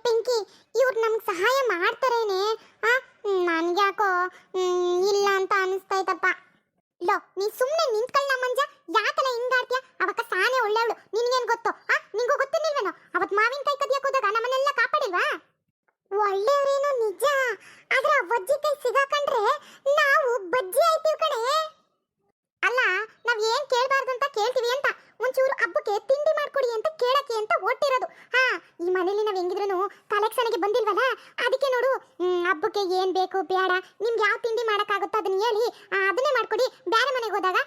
ಪಿಂಕಿ, ಇವ್ರು ನಮ್ಗೆ ಸಹಾಯ ಮಾಡ್ತಾರೇನೆ? ನನ್ಗ್ಯಾಕೋ ಇಲ್ಲ ಅಂತ ಅನಿಸ್ತೈತಪ್ಪ. ಲೋ, ನೀ ಸುಮ್ಮನೆ ನಿಂತ್ಕೊಳ್ಳ ಮಂಜ, ಯಾಕಲ್ಲ ಹಿಂಗಾಡ್ತೀಯ? ಅವಕ್ಕ ಸಾನೆ ಒಳ್ಳೆವಳು, ನಿನ್ಗೇನ್ ಗೊತ್ತು? ನಿಂಗೂ ಗೊತ್ತಿರ್ಲಿಲ್ವೇನೋ? ಅವತ್ ಮಾವಿನಕಾಯಿ ಕದಿಯಕ್ ಹೋದಾಗ ನಮ್ಮನ್ನೆಲ್ಲ ಕಾಪಾಡಿಲ್ವಾ? ಒಳ್ಳೆಯವ್ರೇನೋ ನಿಜ, ಆದ್ರೆ ಬಜ್ಜಿ ಕೈ ಸಿಗಾಕೊಂಡ್ರೆ ನಾವು ಬಜ್ಜಿ ಆಯ್ತೀವಿ ಕಣೆ. ಅಲ್ಲ, ನಾವ್ ಏನ್ ಕೇಳ್ಬಾರ್ದು ಅಂತ ಕೇಳ್ತೀವಿ ಅಂತ, ಒಂಚೂರು ಹಬ್ಬಕ್ಕೆ ತಿಂಡಿ ಮಾಡ್ಕೊಡಿ ಅಂತ ಕೇಳಕ್ಕೆ ಅಂತ ಓಡ್ತಿರೋದು. ಈ ಮನೇಲಿ ನಾವ್ ಹೆಂಗಿದ್ರು ಕಲೆಕ್ಷನ್ಗೆ ಬಂದಿಲ್ವಲ್ಲ, ಅದಕ್ಕೆ ನೋಡು ಹಬ್ಬಕ್ಕೆ ಏನ್ ಬೇಕು ಬೇಡ, ನಿಮ್ಗೆ ಯಾವ ತಿಂಡಿ ಮಾಡಕ್ಕಾಗುತ್ತೋ ಅದನ್ನ ಹೇಳಿ ಅದನ್ನೇ ಮಾಡ್ಕೊಡಿ. ಬೇರೆ ಮನೆಗೆ ಹೋದಾಗ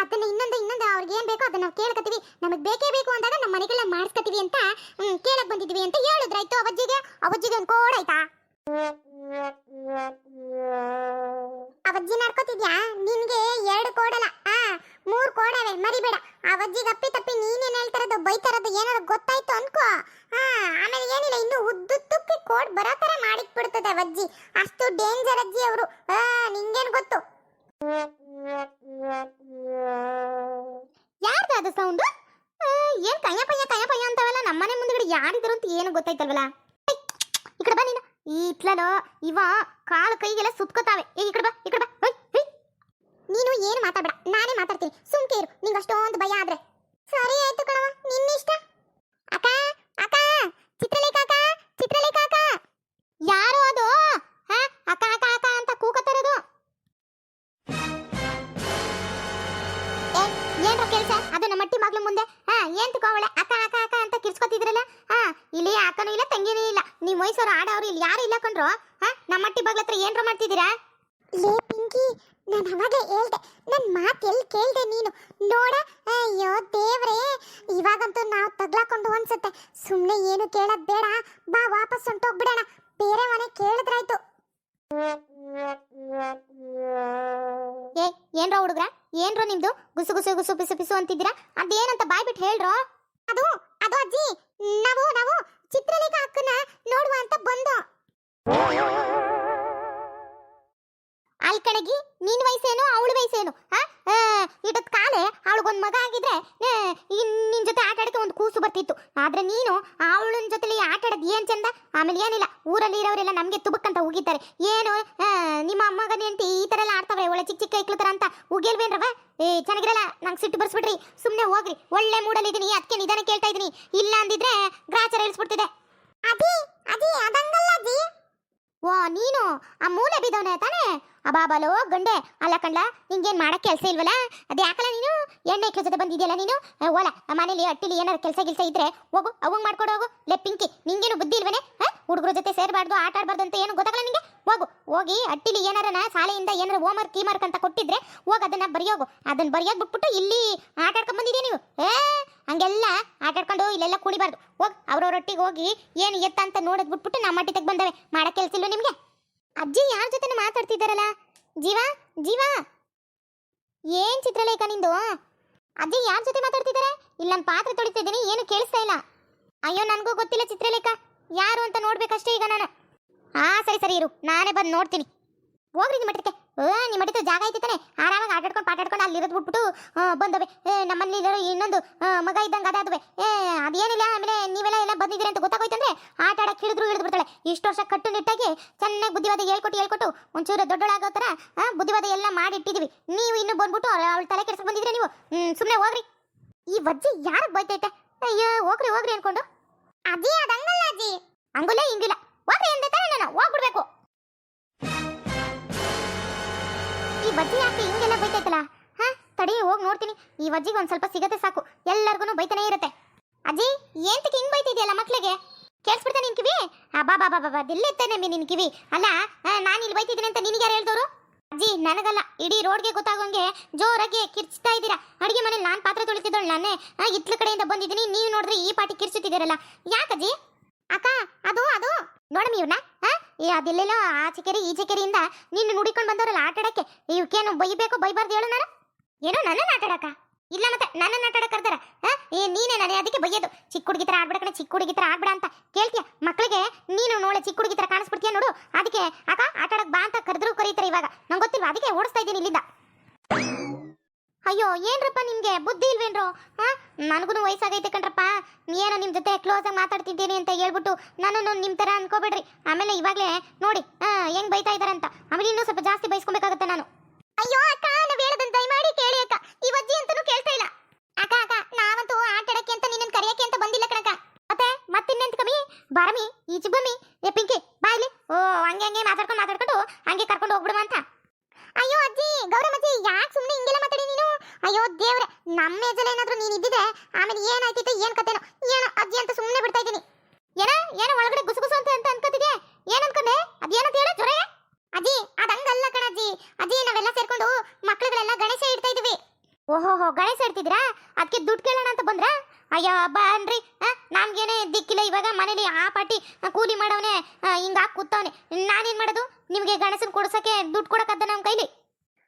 ಅದನ್ನ ಇನ್ನೊಂದು ಅವ್ರಿಗೆ ಏನ್ ಬೇಕೋ ಅದನ್ನ ನಾವು ಕೇಳ್ಕತ್ತೀವಿ. ನಮಗ್ ಬೇಕೇ ಬೇಕು ಅಂದಾಗ ನಮ್ಮ ಮನೆಗೆಲ್ಲ ಮಾಡಿಸ್ಕತ್ತೀವಿ ಅಂತ ಕೇಳಕ್ ಬಂದಿದ್ವಿ ಅಂತ ಹೇಳಿದ್ರಾಯ್ತು. ಅವಜ್ಜಿಗೆ ಒಂದು ಕೋಡಾಯ್ತಾ? ಅವಜ್ಜಿ ನಡ್ಕೋತಿದ್ಯಾ? ನಿನ್ಗೆ 2 ಕೋಡಲ್ಲ 3 ಕೋಡವೆ, ಮರಿಬೇಡ. ಅವಜ್ಜಿಗೆ ಅಪ್ಪಿ ತಪ್ಪಿ ನೀನೇನ್ ಹೇಳ್ತಾರದು ಬೈತಾರದು ಏನಾದ್ರು ಗೊತ್ತಾಯ್ತು ಅನ್ಕೋ. ಆಮೇಲೆ ಏನಿಲ್ಲ, ಇನ್ನು ಉದ್ದುತ್ತಕ್ಕೆ ಕೋಡ್ ಬರೋ ತರ ಮಾಡಿಕ್ಬಿಡ್ತದೆ ಅವಜ್ಜಿ. ಅಷ್ಟು ಡೇಂಜರ್ ಅಜ್ಜಿ ಅವರು. ನಿಂಗೇನ್ ಗೊತ್ತು? ಯಾರ್ದು ಅದು ಸೌಂಡ್? ಏನ್ ಕಯ್ಯ ಪಯ್ಯ ಅಂತವಲ್ಲ, ನಮ್ಮನೆ ಮುಂದ್ಗಡೆ ಯಾರಿದ್ರು ಅಂತ ಏನು ಗೊತ್ತಾಯ್ತಲ್ವಲ್ಲ. ಈ ಕಡೆ ಬಾ ನೀನು. ಈ ಇಟ್ಲೋ ಇವ ಕಾಳು ಕೈಗೆಲ್ಲ ಸುತ್ಕೋತಾವೆ. ಈ ಕಡೆ ಬಾ. ನೀನು ಏನು ಮಾತಾಡಬೇಡ, ನಾನೇ ಮಾತಾಡ್ತೀನಿ. ಸುಮ್ಕೆ ಇರು, ನಿಂಗೆ ಅಷ್ಟೊಂದು ಭಯ ಆದ್ರೆ. ಸರಿ ಆಯ್ತು ಕಣವ, ನಿನ್ನಿಷ್ಟ. ಅಕ್ಕ ಚಿತ್ರಲೇಖ ಅಕ್ಕ. ಯಾರು ಅದು? ಅಕ್ಕ ಅಂತ ಕೂಕತ್ತಿರೋದು ಏನ್ರ ಕೆಲ್ಸ? ಅದು ನಮ್ಮ ಮಟ್ಟಿ ಮಗ್ಳು ಮುಂದೆ ಏನ್ ತಗೋವಳೆ ಅಕ್ಕ ಅಂತ ಕಿರ್ಸ್ಕೊತಿದ್ರಲ್ಲ. ಇಲ್ಲಿ ಅಕ್ಕನೂ ಇಲ್ಲ ತಂಗಿನೂ ಇಲ್ಲ, ನೀವು ಮೈಸೂರು ಆಡವ್ರು ಇಲ್ಲಿ ಯಾರು ಇಲ್ಲ ಕಣ್ರು. ನಮ್ಮ ಮಟ್ಟಿ ಬಾಗ್ಲ ಹತ್ರ ಏನ್ರ ಮಾಡ್ತಿದ್ದೀರಾ? ಲೇ ಪಿಂಕಿ, ನಾನು ಅವಾಗ ಹೇಳ್ದೆ, ನನ್ನ ಮಾತು ಎಲ್ಲಿ ಕೇಳ್ದೆ ನೀನು? ನೋಡ, ಅಯ್ಯೋ ದೇವ್ರೇ, ಇವಾಗಂತೂ ನಾವು ತಗ್ಲಾಕೊಂಡು ಅನ್ಸುತ್ತೆ. ಸುಮ್ಮನೆ ಏನು ಕೇಳೋದು ಬೇಡ, ಬಾ ವಾಪಸ್ ಹೊಂಟೋಗ್ಬಿಡೋಣ. ಬೇರೆ ಮನೆ ಕೇಳಿದ್ರಾಯ್ತು. ಏನ್ರ ಹುಡುಗ್ರ, ಏನ್ರ ನಿಮ್ದು ಗುಸು ಪಿಸು ಅಂತಿದ್ದೀರಾ? ಅದೇನಂತ ಬಾಯ್ಬಿಟ್ಟು ಹೇಳ್ರೋ. ಅದು ಅಜ್ಜಿ, ನಾವು ಚಿತ್ರಲೇಖಾ ಅಕ್ಕನ ನೋಡುವ ಅಂತ ಬಂದು. ಅಲ್ಲಿ ಕಡೆಗಿ ನಿನ್ ವಯಸ್ಸೇನು ಅವಳ ವಯಸ್ಸೇನು? ಇಡತ್ ಕಾಲೆ ಅವಳಿಗೊಂದು ಮಗ ಆಗಿದ್ರೆ ನಿನ್ ಜೊತೆ ಆಟ ಆಡಕ್ಕೆ ಒಂದು ಕೂಸು ಬರ್ತಿತ್ತು. ಆದ್ರೆ ನೀನು ಅವಳನ ಜೊತೆಲಿ ಆಟ ಆಡೋದು ಏನ್ ಚಂದ. ಆಮೇಲೆ ಏನಿಲ್ಲ, ಊರಲ್ಲಿ ಇರೋರೆಲ್ಲ ನಮ್ಗೆ ತುಬಕ್ಕಂತ ಉಗಿತಾರೆ. ಏನು ನಿಮ್ಮ ಅಮ್ಮಗನೇ ಅಂತ ಈ ತರ ಎಲ್ಲ ಆಡ್ತಾವೆ, ಒಳ್ಳೆ ಚಿಕ್ಕ ಐಕ್ಲತರ ಅಂತ ಉಗಿಲ್ವೇನ್ರವ? ಚೆನ್ನಾಗಿರಲ್ಲ, ನಂಗೆ ಸಿಟ್ಟು ಬರ್ಸ್ಬಿಡ್ರಿ. ಸುಮ್ನೆ ಹೋಗ್ರಿ, ಒಳ್ಳೆ ಮೂಡಲ್ಲಿ ಇದೀನಿ, ಅದಕ್ಕೆ ನಿಧಾನ ಕೇಳ್ತಾ ಇದೀನಿ. ಇಲ್ಲ ಅಂದಿದ್ರೆ ಗ್ರಾಚಾರ ಇಳಿಸ್ಬಿಡ್ತಿದೆ. ಅಜ್ಜಿ ಅದಂಗಲ್ಲ ಅಜ್ಜಿ. ಓ, ನೀನು ಆ ಮೂಲೆ ಬಿದ್ದವನೇ ತಾನೇ? ಅಬಾಬಲೋ ಗಂಡೆ. ಅಲ್ಲ ಕಂಡ್ಲ, ನಿಂಗೇನ್ ಮಾಡಕ್ ಕೆಲಸ ಇಲ್ವಲ್ಲ? ಅದೇ ಯಾಕಲ್ಲ ನೀನು ಎಣ್ಣೆ ಇಕ್ಳ ಜೊತೆ ಬಂದಿದ್ಯಲ್ಲ ನೀನು? ಓಲ, ಮನೇಲಿ ಅಟ್ಟಿಲಿ ಏನಾರು ಕೆಲಸ ಇದ್ರೆ ಹೋಗು, ಅವಂಗ್ ಮಾಡ್ಕೊಡು ಹೋಗು. ಲೇ ಪಿಂಕಿ, ನಿಂಗೇನು ಬುದ್ಧಿ ಇಲ್ವನೇ? ಹುಡುಗರ ಜೊತೆ ಸೇರ್ಬಾರ್ದು, ಆಟ ಆಡ್ಬಾರ್ದು ಅಂತ ಏನು ಗೊತ್ತಾಗಲ್ಲ ನಿಂಗೆ? ಹೋಗಿ ಅಟ್ಟಿಲಿ ಏನಾರನ ಶಾಲೆಯಿಂದ ಏನಾರು ಹೋಮ್ವರ್ಕ್ ಕೀಮರ್ಕ್ ಅಂತ ಕೊಟ್ಟಿದ್ರೆ ಹೋಗಿ ಅದನ್ನ ಬರೆಯೋಗು. ಅದನ್ನ ಬರೆಯೋಕ್ ಬಿಟ್ಬಿಟ್ಟು ಇಲ್ಲಿ ಆಟ ಆಡ್ಕೊಂಡ್ ಬಂದಿದ್ದೀಯ ನೀವು. ಹಂಗೆಲ್ಲ ಆಟ ಆಡ್ಕೊಂಡು ಇಲ್ಲೆಲ್ಲ ಕೂಡಿಬಾರ್ದು. ಅವ್ರವ್ರೊಟ್ಟಿಗೆ ಹೋಗಿ ಏನು ಎತ್ತ ಅಂತ ನೋಡೋದ್ ಬಿಟ್ಬಿಟ್ಟು ನಮ್ಮ ಮಟ್ಟಿ ತೆಗ್ ಬಂದವೆ. ಮಾಡಕ್ ಕೆಲಸ ಇಲ್ವ ನಿಮ್ಗೆ? ಅಜ್ಜಿ ಯಾರ ಜೊತೆ ಮಾತಾಡ್ತಿದ್ದಾರಲ್ಲ? ಜೀವ ಏನ್ ಚಿತ್ರಲೇಖ ನಿಂದು? ಅಜ್ಜಿ ಯಾರ ಜೊತೆ ಮಾತಾಡ್ತಿದ್ದಾರೆ? ಇಲ್ಲ, ನಾನು ಪಾತ್ರೆ ತೊಳಿತಿದ್ದೀನಿ, ಏನು ಕೇಳಿಸ್ತಾ ಇಲ್ಲ. ಅಯ್ಯೋ, ನನಗೂ ಗೊತ್ತಿಲ್ಲ ಚಿತ್ರಲೇಖ, ಯಾರು ಅಂತ ನೋಡ್ಬೇಕಷ್ಟೇ ಈಗ ನಾನು. ಸರಿ ಇರು, ನಾನೇ ಬಂದು ನೋಡ್ತೀನಿ. ಹೋಗ್ರಿ ನಿಮ್ಮ ಮಟ್ಟಕ್ಕೆ. ನಿಮ್ಮ ಮಟ್ಟಿಗೆ ಜಾಗ ಐತಿತಾನೆ, ಆರಾಮಾಗಿ ಆಟಾಡ್ಕೊಂಡು ಪಾಟಾಡ್ಕೊಂಡು ಅಲ್ಲಿ ಇರೋದು ಬಿಟ್ಬಿಟ್ಟು ಬಂದವೆ. ನಮ್ಮಲ್ಲಿ ಇನ್ನೊಂದು ಮಗ ಇದ್ದಂಗೆ ಅದಾದವೆ. ಅದೇನಿಲ್ಲ, ಆಮೇಲೆ ನೀವೆಲ್ಲ ಎಲ್ಲ ಬಂದಿದ್ದೀರಿ ಅಂತ ಗೊತ್ತಾಗೋಯ್ತಂದ್ರೆ ಆಟ ಆಡಕ್ಕೆ ಹಿಡಿದು ಬಿಡ್ತಾಳೆ. ಇಷ್ಟು ವರ್ಷ ಕಟ್ಟುನಿಟ್ಟಾಗಿ ಚೆನ್ನಾಗಿ ಬುದ್ಧಿವಾದ ಹೇಳ್ಕೊಟ್ಟು ಒಂಚೂರು ದೊಡ್ಡಳಾಗೋ ಥರ ಬುದ್ಧಿವಾದ ಎಲ್ಲ ಮಾಡಿಟ್ಟಿದ್ದೀವಿ. ನೀವು ಇನ್ನೂ ಬಂದ್ಬಿಟ್ಟು ಅವಳ ತಲೆ ಕೆಡ್ಸಕ್ಕೆ ಬಂದಿದ್ರೆ ನೀವು. ಸುಮ್ಮನೆ ಹೋಗ್ರಿ. ಈ ವಜ್ಜಿ ಯಾರಿಗೆ ಬೈತೈತೆ? ಅಯ್ಯೋ, ಹೋಗ್ರಿ ಅನ್ಕೊಂಡು. ಅಜ್ಜಿ ಅದಂಗಲ್ಲ ಅಜ್ಜಿ. ಹಂಗಲ್ಲ ಹಿಂಗಿಲ್ಲ, ಹೋಗ್ರಿ ಅಂದೆ ತಾನೆ ನಾನು ಹೋಗ್ಬಿಡ್ಬೇಕು. ಈ ವಜ್ಜಿ ಯಾಕೆ ಹಿಂಗೆಲ್ಲ ಬೈತೈತಲ್ಲ? ತಡಿ, ಹೋಗಿ ನೋಡ್ತೀನಿ. ಈ ವಜ್ಜಿಗೆ ಒಂದ್ ಸ್ವಲ್ಪ ಸಿಗತ್ತೆ ಸಾಕು, ಎಲ್ಲರಿಗೂ ಬೈತಾನೆ ಇರುತ್ತೆ. ಅಜ್ಜಿ ಏಂತಕ್ಕೆ ಹಿಂಗ್ ಬೈತಿದ್ಯಲ್ಲ ಮಕ್ಳಿಗೆ? ಕೇಳಿಸ್ಬಿಡ್ತಾ ನಿನ್ ಕಿವಿ? ಬಾ ದಿಲ್ಲಿರ್ತೇನೆ ನಿನ್ ಕಿವಿ. ಅಲ್ಲ, ನಾನು ಇಲ್ಲಿ ಬೈತಿದ್ದೀನಿ ಅಂತ ನಿನಗೆ ಯಾರು ಹೇಳ್ದವ್ರು? ಅಜ್ಜಿ ನನಗಲ್ಲ, ಇಡೀ ರೋಡ್ಗೆ ಗೊತ್ತಾಗೋಂಗೆ ಜೋರಾಗಿ ಕಿರ್ಚ್ತಾ ಇದ್ದೀರಾ. ಅಡಿಗೆ ಮನೇಲಿ ನಾನು ಪಾತ್ರೆ ತೊಳಿತಿದ್ದಳು ನಾನೇ. ಇತ್ಲ ಕಡೆಯಿಂದ ಬಂದಿದ್ದೀನಿ, ನೀವು ನೋಡಿದ್ರೆ ಈ ಪಾಟಿ ಕಿರ್ಚುತ್ತಿದ್ದೀರಲ್ಲ, ಯಾಕಜ್ಜಿ? ಅಕ್ಕ, ಅದು ನೋಡಮ್ಮಿ ಇವ್ನ, ಅದೆಲ್ಲೆಲ್ಲೋ ಆ ಚಿಕೆರಿ ಈ ಚಿಕೆರಿಯಿಂದ ನೀನು ನುಡಿಕೊಂಡು ಬಂದವರಲ್ಲ ಆಟ ಆಡಕ್ಕೆ. ಇವಕ್ಕೇನು ಬೈಬೇಕು ಬೈಬಾರ್ದು ಹೇಳು? ನಾನು ಏನೋ ನನ್ನನ್ನು ಆಟ ಆಡಕ್ಕ? ಇಲ್ಲ, ಮತ್ತೆ ನನ್ನನ್ನು ಆಟ ಆಡಕ್ ಕರ್ದಾರ? ನೀನೇ ನನಗೆ ಅದಕ್ಕೆ ಬೈಯೋದು. ಚಿಕ್ಕ ಹುಡುಗಿ ಥರ ಆಡ್ಬೇಡ ಕಣೆ, ಚಿಕ್ಕ ಹುಡುಗಿ ಥರ ಆಡ್ಬೇಡ ಅಂತ ಕೇಳ್ತೀಯ ಮಕ್ಳಿಗೆ? ನೀನು ನೋಳೆ ಚಿಕ್ಕ ಹುಡುಗಿ ಥರ ಕಾಣಿಸ್ಬಿಡ್ತೀಯ ನೋಡು. ಅದಕ್ಕೆ ಅಕ್ಕ ಆಟ ಆಡಕ್ ಬಾ ಅಂತ ಕರೆದ್ರು ಕರೀತಾರೆ. ಇವಾಗ ನಂಗೆ ಗೊತ್ತಿಲ್ವಾ, ಅದಕ್ಕೆ ಓಡಿಸ್ತಾ ಇದ್ದೀನಿ ಇಲ್ಲಿಂದ. ಅಯ್ಯೋ, ಏನ್ರಪ್ಪ ನಿಮ್ಗೆ ಬುದ್ಧಿ ಇಲ್ವೇನ್ರು? ನನಗೂ ವಯಸ್ಸಾಗೈತೆ ಕಣ್ರಪ್ಪ. ಏನೋ ನಿಮ್ಮ ಜೊತೆ ಕ್ಲೋಸ್ ಆಗಿ ಮಾತಾಡ್ತಿದ್ದೀನಿ ಅಂತ ಹೇಳ್ಬಿಟ್ಟು ನಾನು ನಿಮ್ಮ ಥರ ಅನ್ಕೋಬೇಡ್ರಿ. ಆಮೇಲೆ ಇವಾಗಲೇ ನೋಡಿ ಹೆಂಗ್ ಬೈತಾ ಇದ್ದಾರೆ ಅಂತ. ಆಮೇಲೆ ಇನ್ನೂ ಸ್ವಲ್ಪ ಜಾಸ್ತಿ ಬೈಸ್ಕೊಬೇಕಾಗತ್ತೆ ನಾನು. ಅಯ್ಯೋ ಅಕ್ಕ, ನಾವು ಹೇಳೋದನ್ನ ದಯಮಾಡಿ ಕೇಳಿ ಅಕ್ಕ. ಈ ಅಜ್ಜಿ ಅಂತನೂ ಕೇಳ್ತಾ ಇಲ್ಲ. ಅಕ್ಕ ಅಕ್ಕ, ನಾವಂತೂ ಆಟ ಆಡಕ್ಕೆ ಅಂತ ನಿನ್ನನ್ನು ಕರೆಯಕ್ಕೆ ಅಂತ ಬಂದಿಲ್ಲ ಕಣಕ್ಕ. ಮತ್ತಿನ್ನೆಂತ ಕಮ್ಮಿ ಬಾರಮಿ ಈಚೆ ಬಮ್ಮಿ. ಏ ಪಿಂಕಿ ಬಾಯ್ಲಿ. ಓ ಹಂಗೆ ಮಾತಾಡ್ಕೊಂಡು ಹಂಗೆ ಕರ್ಕೊಂಡು ಹೋಗ್ಬಿಡುವ ಅಂತ. ಅಯ್ಯೋ ಅಜ್ಜಿ, ಗೌರಮ್ಮಜ್ಜಿ, ಯಾಕೆ ಸುಮ್ಮನೆ ಹಿಂಗೆಲ್ಲ ಮಾತಾಡಿ ನೀನು? ಅಯ್ಯೋ ದೇವ್ರೆ, ನಮ್ಮ ಏಜಲ್ಲಿ ಏನಾದ್ರೂ ನೀನು ಇದ್ದಿದೆ ಆಮೇಲೆ ಏನಾಯ್ತಿತ್ತು ಏನ್ ಕತೆನೋ ಏನೋ ಅಜ್ಜಿ ಅಂತ ಸುಮ್ಮನೆ ಬಿಡ್ತಾ ಇದ್ದೀನಿ. ಏನೋ ಒಳಗಡೆ ಗುಸುಗುಸು ಅಂತ ಅನ್ಕೋತಿದ್ಯಾ? ಏನ್ ಅನ್ಕೊಂಡೆ? ಅದೇನಂತ ಹೇಳ ಜೊರೆ? ಅಜ್ಜಿ ಅದ್ ಹಂಗಲ್ಲ ಕಣಜ್ಜಿ. ಅಜ್ಜಿ ನಾವೆಲ್ಲ ಸೇರ್ಕೊಂಡು ಮಕ್ಳುಗಳೆಲ್ಲ ಗಣೇಶ ಇಡ್ತಾ ಇದೀವಿ. ಓಹೋಹೋ, ಗಣೇಶ ಇಡ್ತಿದ್ರಾ? ಅದಕ್ಕೆ ದುಡ್ಡು ಕೇಳೋಣ ಅಂತ ಬಂದ್ರಾ? ಅಯ್ಯೋ ಬನ್ರಿ, ನಮ್ಗೇನೆ ದಿಕ್ಕಿಲ್ಲ ಇವಾಗ. ಮನೇಲಿ ಆ ಪಾಟಿ ಕೂಲಿ ಮಾಡವನೆ ಹಿಂಗಾಗಿ ಕೂತವನೆ. ನಾನೇನ್ ಮಾಡೋದು? ನಿಮ್ಗೆ ಗಣೇಶನ್ ಕೊಡ್ಸಕ್ಕೆ ದುಡ್ಡು ಕೊಡಕದ್ದ ನಮ್ಮ ಕೈಲಿ?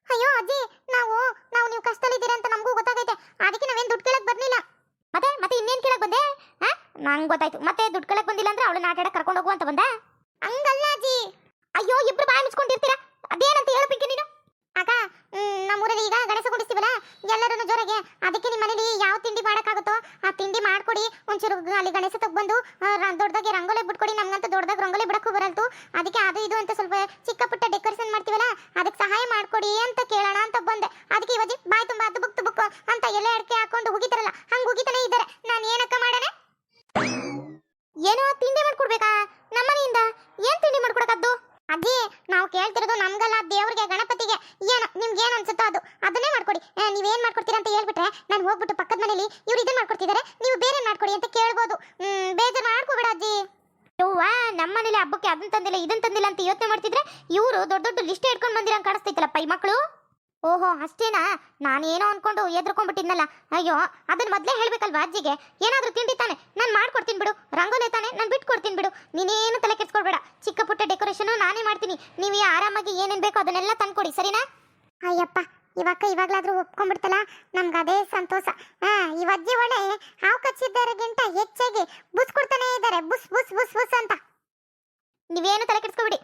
ಅಯ್ಯೋ ಅಜ್ಜಿ, ನಾವು ನೀವು ಕಷ್ಟದಲ್ಲಿದ್ದೀರಾ ಅಂತ ನಮಗೂ ಗೊತ್ತಾಗೈತೆ. ಅದಕ್ಕೆ ನಾವೇನ್ ದುಡ್ಡು ಕೇಳಕ್ ಬರ್ಲಿಲ್ಲ. ಮತ್ತೆ ಇನ್ನೇನ್ ಕೇಳಕ್ ಬಂದೆ? ನಂಗೆ ಗೊತ್ತಾಯ್ತು. ಮತ್ತೆ ದುಡ್ಡು ಕೇಳಕ್ ಬಂದಿಲ್ಲ ಅಂದ್ರೆ ಅವಳನ್ನ ಆಟ ಆಡಕ್ ಕರ್ಕೊಂಡು ಹೋಗು ಅಂತ ಬಂದ? ಹಂಗಲ್ಲ ಅಜ್ಜಿ. ಅಯ್ಯೋ ಇಬ್ರು ಬಾಯಿ ಮುಚ್ಕೊಂಡಿರ್ತೀರಾ. ಅದೇನಂತ ಹೇಳು ಪಿಂಕಿ ನೀನು. ಅಕ್ಕ, ನಮ್ಮೂರಲ್ಲಿ ಈಗ ಗಣೇಶ ಕುಡಿಸ್ತೀವಲ್ಲ ಎಲ್ಲರೂ ಜೋರಾಗೆ. ಅದಕ್ಕೆ ನಿಮ್ಮ ಮನೇಲಿ ಯಾವ ತಿಂಡಿ ಮಾಡಕ್ಕಾಗುತ್ತೋ ಆ ತಿಂಡಿ ಮಾಡ್ಕೊಡಿ. ಒಂಚೂರು ಅಲ್ಲಿ ಗಣೇಶ ತಗೊಂಡು ದೊಡ್ಡದಾಗಿ ರಂಗೋಲಿ ಬಿಟ್ಕೊಡಿ. ನಮ್ಗಂತ ದೊಡ್ಡದಾಗಿ ರಂಗೋಲಿ ಬಿಡಕ್ಕೂ ಬರಲ್ತು. ಅದಕ್ಕೆ ಅದು ಇದು ಅಂತ ಸ್ವಲ್ಪ ಚಿಕ್ಕ ಪುಟ್ಟ ಡೆಕೋರೇಷನ್ ಮಾಡ್ತೀವಲ್ಲ ಅದಕ್ಕೆ ಸಹಾಯ ಮಾಡ್ಕೊಡಿ ಅಂತ ಕೇಳೋಣ ಅಂತ ಬಂದೆ. ಅದಕ್ಕೆ ಇವಜ್ಜಿ ಬಾಯ್ ತುಂಬಾ ತುಬುಕ್ ಅಂತ ಎಲೆ ಅಡಿಕೆ ಹಾಕೊಂಡು ಹೋಗಿತಾರಲ್ಲ ಹಂಗೆ ಹೋಗಿತಾನೆ ಇದ್ದಾರೆ. ನಾನು ಏನಕ್ಕ ಮಾಡೋಣ? ಏನೋ ತಿಂಡಿ ಮಾಡ್ಕೊಡ್ಬೇಕಾ ನಮ್ಮನೆಯಿಂದ? ಏನ್ ತಿಂಡಿ ಮಾಡ್ಕೊಡಕದ್ದು? ಅಜ್ಜಿ, ನಾವು ಕೇಳ್ತಿರೋದು ನಮ್ಗಲ್ಲ, ದೇವ್ರಿಗೆ ಗಣಪತಿಗೆ. ಏನೋ ನಿಮ್ಗೆ ಏನು ಅನ್ಸುತ್ತೋ ಅದನ್ನೇ ಮಾಡ್ಕೊಡಿ. ನೀವೇನ್ ಮಾಡ್ಕೊಡ್ತೀರಾ ಅಂತ ಹೇಳ್ಬಿಟ್ರೆ ನಾನು ಹೋಗ್ಬಿಟ್ಟು ಪಕ್ಕದ ಮನೇಲಿ ಇವ್ರು ಇದನ್ನ ಮಾಡ್ಕೊಡ್ತಿದ್ದಾರೆ, ನೀವು ಬೇರೆ ಮಾಡ್ಕೊಡಿ ಅಂತ ಕೇಳ್ಬೋದು. ಬೇಜಾರು ಮಾಡ್ಕೋಬೇಡ ಅಜ್ಜಿ. ಯವ್ವ, ನಮ್ಮ ಮನೇಲಿ ಹಬ್ಬಕ್ಕೆ ಅದನ್ನ ತಂದಿಲ್ಲ ಇದನ್ನ ತಂದಿಲ್ಲ ಅಂತ ಯೋಚನೆ ಮಾಡ್ತಿದ್ರೆ ಇವರು ದೊಡ್ಡ ಲಿಸ್ಟ್ ಇಟ್ಕೊಂಡು ಬಂದಿರಂಗೆ ಕಾಣಿಸ್ತೈತಲ್ಲಪ್ಪ ಈ ಮಕ್ಕಳು. ಓಹೋ ಅಷ್ಟೇನಾ? ನಾನೇನೋ ಅನ್ಕೊಂಡು ಎದ್ರಕೊಂಡ್ಬಿಟ್ಟಿದ್ನಲ್ಲ. ಅಯ್ಯೋ ಅದನ್ನ ಮೊದಲೇ ಹೇಳ್ಬೇಕಲ್ವಾ ಅಜ್ಜಿಗೆ? ಏನಾದ್ರೂ ತಿಂಡಿ ತಾನೆ, ನಾನು ಮಾಡ್ಕೊಡ್ತೀನಿ ಬಿಡು. ರಂಗೋಲಿ ತಾನೆ, ನಾನು ಬಿಟ್ಕೊಡ್ತೀನಿ ಬಿಡು. ನೀನೇನು ತಲೆ ಕೆಡ್ಸ್ಕೊಳ್ಬೇಡ. ಚಿಕ್ಕ ಪುಟ್ಟ ಡೆಕೋರೇಷನ್ ನಾನೇ ಮಾಡ್ತೀನಿ. ನೀವು ಆರಾಮಾಗಿ ಏನೇನು ಬೇಕೋ ಅದನ್ನೆಲ್ಲ ತಂದ್ಕೊಡಿ, ಸರಿನಾ? ಅಯ್ಯಪ್ಪ, ಇವಾಗ್ಲಾದ್ರೂ ಒಪ್ಕೊಂಡ್ಬಿಡ್ತಲ್ಲ, ನಮ್ಗೆ ಅದೇ ಸಂತೋಷ. ಈ ಅಜ್ಜಿ ಒಳ್ಳೆ ಹಾವು ಕಚ್ಚಿದ್ದರಿಗಿಂತ ಹೆಚ್ಚಾಗಿ ಬುಸ್ ಕೊಡ್ತಾನೆ ಇದ್ದಾರೆ. ಬುಸ್ ಬುಸ್ ಬುಸ್ ಬುಸ್ ಅಂತ. ನೀವೇನು ತಲೆ ಕೆಡ್ಸ್ಕೊಬಿಡಿ.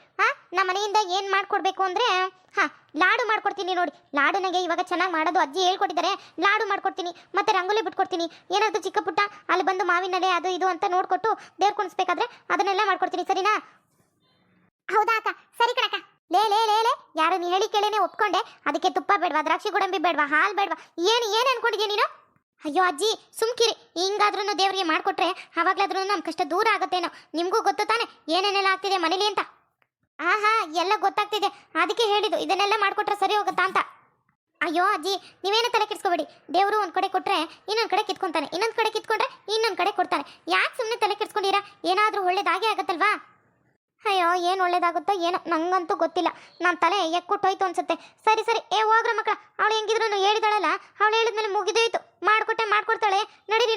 ನಮ್ಮ ಮನೆಯಿಂದ ಏನು ಮಾಡ್ಕೊಡ್ಬೇಕು ಅಂದರೆ ಲಾಡು ಮಾಡ್ಕೊಡ್ತೀನಿ ನೋಡಿ. ಲಾಡು ನನಗೆ ಇವಾಗ ಚೆನ್ನಾಗಿ ಮಾಡೋದು ಅಜ್ಜಿ ಹೇಳ್ಕೊಟ್ಟಿದ್ದಾರೆ. ಲಾಡು ಮಾಡ್ಕೊಡ್ತೀನಿ, ಮತ್ತೆ ರಂಗೋಲಿ ಬಿಟ್ಕೊಡ್ತೀನಿ. ಏನಾದರೂ ಚಿಕ್ಕ ಪುಟ್ಟ ಅಲ್ಲಿ ಬಂದು ಮಾವಿನಲೆ ಅದು ಇದು ಅಂತ ನೋಡ್ಕೊಟ್ಟು ದೇವ್ರು ಕುಣಿಸ್ಬೇಕಾದ್ರೆ ಅದನ್ನೆಲ್ಲ ಮಾಡ್ಕೊಡ್ತೀನಿ, ಸರಿನಾ? ಹೌದಾ ಅಕ್ಕ? ಸರಿ ಕಣಕ್ಕ. ಲೇ ಯಾರು ನೀ ಹೇಳಿ ಕೇಳೇನೆ ಒಪ್ಕೊಂಡೆ. ಅದಕ್ಕೆ ತುಪ್ಪ ಬೇಡವಾ, ದ್ರಾಕ್ಷಿ ಗೋಡಂಬಿ ಬೇಡವಾ, ಹಾಲು ಬೇಡವಾ, ಏನು ಅನ್ಕೊಂಡಿದ್ಯಾ ನೀನು? ಅಯ್ಯೋ ಅಜ್ಜಿ ಸುಮ್ಕಿರಿ. ಹಿಂಗಾದ್ರೂ ದೇವರಿಗೆ ಮಾಡ್ಕೊಟ್ರೆ ಅವಾಗ್ಲಾದ್ರೂ ನಮ್ಮ ಕಷ್ಟ ದೂರ ಆಗುತ್ತೇನೋ. ನಿಮಗೂ ಗೊತ್ತು ತಾನೆ ಏನೇನೆಲ್ಲ ಆಗ್ತಿದೆ ಮನೇಲಿ ಅಂತ. ಎಲ್ಲ ಗೊತ್ತಾಗ್ತಿದೆ. ಅದಕ್ಕೆ ಹೇಳಿದ್ದು ಇದನ್ನೆಲ್ಲ ಮಾಡ್ಕೊಟ್ರೆ ಸರಿ ಹೋಗುತ್ತಾ ಅಂತ. ಅಯ್ಯೋ ಅಜ್ಜಿ, ನೀವೇನು ತಲೆ ಕೆಡ್ಸ್ಕೊಬೇಡಿ. ದೇವರು ಒಂದು ಕಡೆ ಕೊಟ್ರೆ ಇನ್ನೊಂದು ಕಡೆ ಕಿತ್ಕೊಂತಾನೆ, ಇನ್ನೊಂದು ಕಡೆ ಕಿತ್ಕೊಂಡ್ರೆ ಇನ್ನೊಂದು ಕಡೆ ಕೊಡ್ತಾನೆ. ಯಾಕೆ ಸುಮ್ಮನೆ ತಲೆ ಕೆಡ್ಸ್ಕೊಂಡಿರಾ? ಏನಾದರೂ ಒಳ್ಳೇದಾಗೇ ಆಗತ್ತಲ್ವಾ? ಅಯ್ಯೋ ಏನು ಒಳ್ಳೇದಾಗುತ್ತೋ ಏನೋ, ನಂಗಂತೂ ಗೊತ್ತಿಲ್ಲ. ನನ್ನ ತಲೆ ಎಕ್ಕುಟ್ಟೋಯ್ತು ಅನ್ಸುತ್ತೆ. ಸರಿ ಹೋಗ್ರ ಮಕ್ಕಳ. ಅವಳು ಹೆಂಗಿದ್ರು ಹೇಳಿದಾಳಲ್ಲ, ಅವಳು ಹೇಳಿದ್ಮೇಲೆ ಮುಗಿದೋಯ್ತು. ಮಾಡ್ಕೊಡ್ತಾಳೆ. ನಡೀರಿ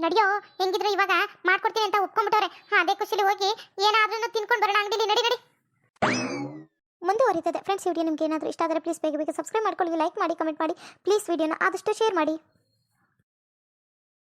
ನಡಿಯೋ. ಹೆಂಗಿದ್ರು ಇವಾಗ ಮಾಡ್ಕೊಡ್ತೀನಿ ಅಂತ ಒಪ್ಕೊಂಡ್ಬಿಟ್ಟವ್ರೆ. ಅದೇ ಖುಷಿಲಿ ಹೋಗಿ ಏನಾದ್ರೂ ತಿನ್ಕೊಂಡು ಬರೋಣ ಅಂಗಡಿಲಿ. ನಡಿ. ಮುಂದುವರಿತದೆ ಫ್ರೆಂಡ್ಸ್. ವಿಡಿಯೋ ನಿಮ್ಗೆ ಏನಾದರೂ ಇಷ್ಟ ಆದರೆ ಪ್ಲೀಸ್ ಬೇಗ ಸಬ್ಸ್ಕ್ರೈಬ್ ಮಾಡ್ಕೊಳ್ಳಿ, ಲೈಕ್ ಮಾಡಿ, ಕಮೆಂಟ್ ಮಾಡಿ. ಪ್ಲೀಸ್ ವಿಡಿಯೋನ ಆದಷ್ಟು ಶೇರ್ ಮಾಡಿ.